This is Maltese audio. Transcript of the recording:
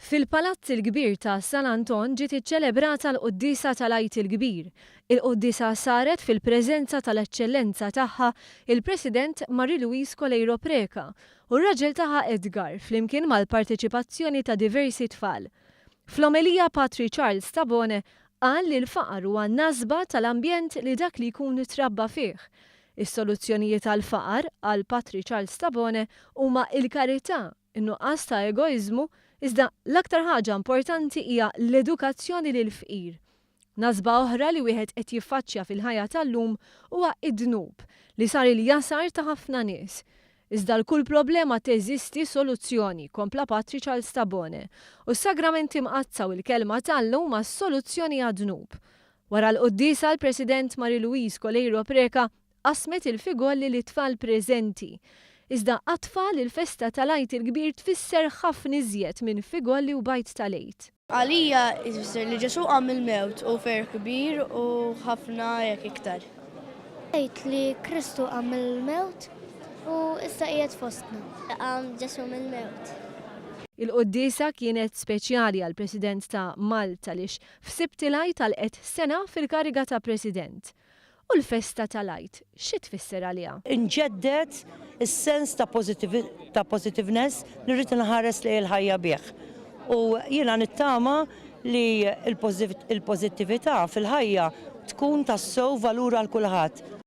Fil-Palazz il-Kbir ta' San Anton ġiet iċċelebrata l-Quddisa tal-Għid il-Kbir. Il-Quddisa saret fil-preżenza tal-Eċċellenza tagħha il-President Marie-Louise Coleyro Preca u r-raġel tagħha Edgar flimkien mal-parteċipazzjoni ta' diversi tfal. Fl-omelija Patri Charles Tabone qal li l-faqar huwa nażba tal-ambjent li dak li jkun trabba fih. Is-soluzzjonijiet għall-faqar għal Patri Charles Tabone huma il-karità, in-nuqqas ta' egoiżmu, iżda l-aktar ħaġa importanti hija l-edukazzjoni lil fqir. Nażba oħra li wieħed qed jiffaċċja fil-ħajja tal-lum huwa id-dnub li sar il-jasar ta' ħafna nies. Iżda l-kull problema teżisti soluzzjoni, kompla Patri Charles Tabone, u s-sagramenti mqazza u l-kelma tal-lum mas-soluzzjoni għad-dnub. Wara l-Quddisa l-President Marie-Louise Coleyro Preca qasmet il-figolli li tfal preżenti. Iżda għat-tfal il-festa tal-Għid il-Kbir tfisser ħafna iżjed minn figolli u bajt tal-għid. Għalija jfisser li Ġesu qam mill-mewt u fer kbir u ħafna jekk iktar. Għajt li Kristu qam mill-mewt u issa qiegħed fostna. Qam Ġesu mill-mewt. Il-Quddisa kienet speċjali għall President ta' Malta lix f'Sibt il-Għid tal-qed sena fil-kariga ta' President. U l-festa tal-Għid, xi tfisser għaliha? Inġeddet is-sens ta' positiveness li rrid inħares li l-ħajja bih. U jiena nittama li l-pożittività fil-ħajja tkun tassew valur għal kulħadd.